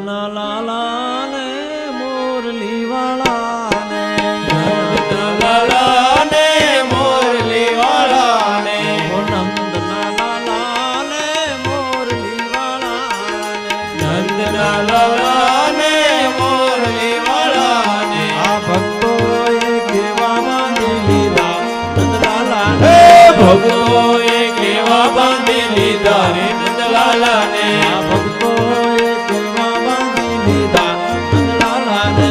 નંદના લાલા ને મોરલી વાળા ને નંદના લાલા ને મોરલી વાળા ને નંદના લાલા ને મોરલી વાળા ને નંદના લાલા ને મોરલી વાળા ને આ ભક્તોએ કેવા બાંધી લીધા નંદલાલા ને ભક્તોએ કેવા બાંધી લીધા રે નંદલાલા ને આ ભક્તોએ કેવા બાંધી લીધા નંદલાલા ને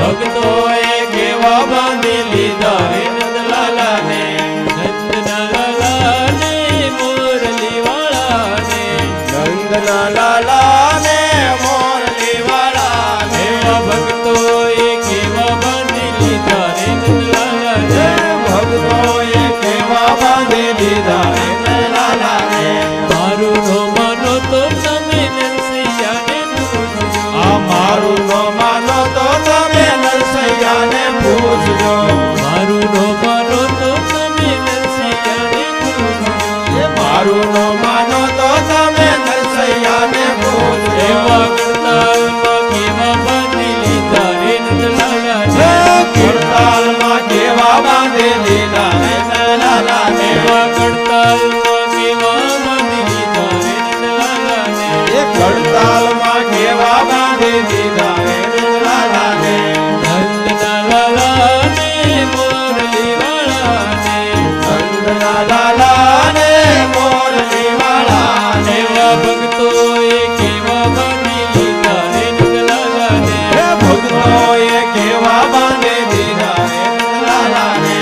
ભક્તોએ કેવા બાંધી લીધા રે નંદલાલા ને નંદના લાલા ને મોરલી વાળા ને નંદના લાલા ને મોરલી વાળા ને ભક્તોએ કેવા બાંધી લીધા રે નંદલાલા ને ભક્તોએ કેવા બાંધી લીધા રે નંદલાલા ને મારું નો માનો તો તમે નરસૈયાને પૂછજો આ મારું નો માનો તો તમે નરસૈયાને પૂછજો મારું નો માનો તો તમે નરસૈયાને પૂછજો મારું નો માનો તો તમે નરસૈયાને પૂછજો એવા કરતાલમાં કેવા બાંધી લીધા રે નંદલાલા ને કરતાલમાં કેવા બાંધી લીધા રે નંદલાલા ને એવા કરતાલમાં કેવા બાંધી લીધા રે નંદલાલા ને એ કરતાલમાં કેવા બાંધી લીધા રે નંદલાલા ને નંદના લાલા ને મોરલી વાળા ને નંદના લાલા ને મોરલી વાળા ને એવા ભક્તોએ કેવા બાંધી લીધા રે નંદલાલા ને ભક્તોએ કેવા બાંધી લીધા રે નંદલાલા ને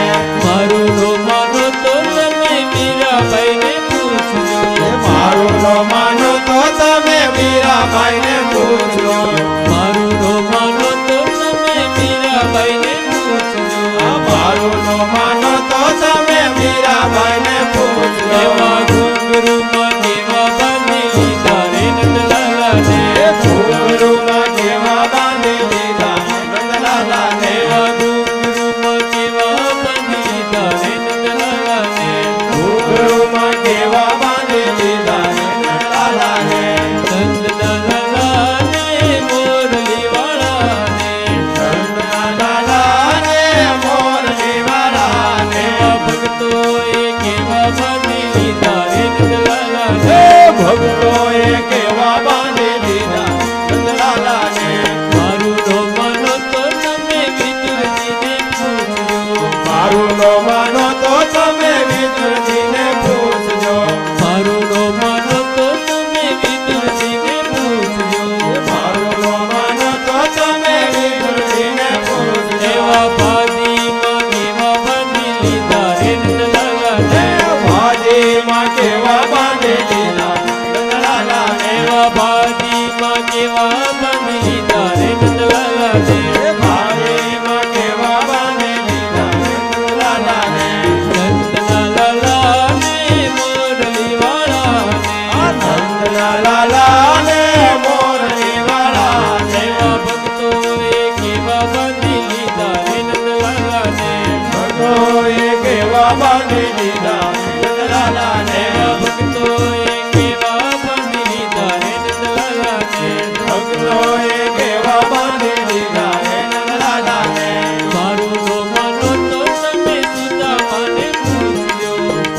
મારું નો માનો તો તમે મીરાબાઈને પૂછજો મારું નો માનો તો તમે મીરાબાઈને પૂછજો મારું નો માનો તો તમે મીરાબાઈને પૂછજો મારું નો માનો તો તમે મીરાબાઈને પૂછજો એવા ઘુંઘરૂમાં કેવા બાંધી લીધા રે નંદલાલા ને ઘુંઘરૂમાં કેવા બાંધી લીધા નંદલાલા ને એવા ઘુંઘરૂમાં કેવા બાંધી લીધા રે નંદલાલા ને ઘુંઘરૂમાં કેવા બાંધી લીધા રે નંદલાલા ને નંદના લાલા ને મોરલી વાળા ને નંદના લાલા ને મોરલી વાળા ને એવા ભક્તોએ કેવા બાંધી લીધા રે નંદલાલા ને ભક્તોએ કેવા બાંધી લીધા નંદલાલા ને મારું નો માનો તો તમે વિદુરજીને પૂછજો મારું નો માનો તો તમે વિદુરજીને પૂછજો મારું નો માનો તો તમે વિદુરજીને પૂછજો મારું નો માનો તો તમે વિદુરજીને પૂછજો એવા ભાજીમાં કેવા બાંધી લીધા રે નંદલાલા ને ભાજીમાં કેવા બાંધી લીધા નંદલાલા ને એવા ભાજીમાં કેવા બાંધી લીધા રે નંદલાલા ને ભાજીમાં કેવા બાંધી લીધા રે નંદલાલા ને નંદના લાલા ને મોરલી વાળા ને નંદના લાલા ને મોરલી વાળા ને એવા ભક્તોએ કેવા બાંધી લીધા રે નંદલાલા ને ભક્તોએ કેવા બાંધી લીધા નંદલાલા ને એવા ભક્તોએ કેવા બાંધી લીધા રે નંદલાલા ને ભક્તોએ કેવા બાંધી લીધા રે નંદલાલા ને મારું નો માનો તો તમે સુદામાને પૂછજો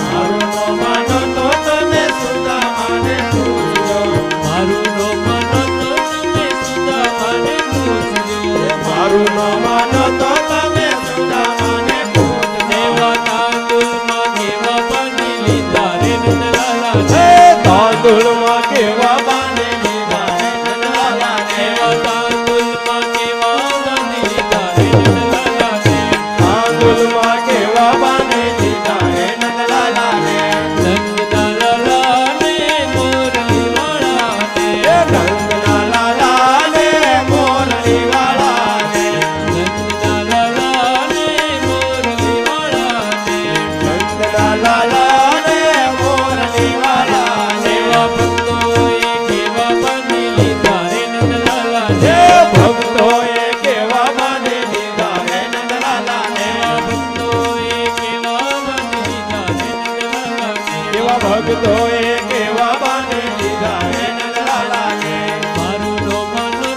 મારું નો માનો તો તમે સુદામાને પૂછજો મારું નો માનો તો તમે સુદામાને પૂછજો મારું નો માનો તો તમે સુદામાને પૂછજો એવા તાંદુલમાં કેવા બાંધી લીધા રે નંદલાલા ને તાંદુલમાં કેવા બાંધી લીધા રે નંદલાલા ને એવા તાંદુલમાં કેવા બાંધી લીધા રે નંદલાલા ને તાંદુલમાં કેવા બાંધી લીધા રે નંદલાલા ને નંદના લાલા ને મોરલી વાળા ને નંદના લાલા ને મોરલી વાળા ને નંદના લાલા ને મોરલી વાળા ને નંદના લાલા ને મોરલી વાળા ને એવા ભક્તોએ કેવા બાંધી લીધા રે નંદલાલા ને ભક્તોએ કેવા બાંધી લીધા રે નંદલાલા ને એવા ભક્તોએ કેવા બાંધી લીધા રે નંદલાલા ને એવા ભક્તોએ કેવા બાંધી લીધા રે નંદલાલા ને મારું નો માનો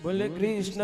બોલે કૃષ્ણ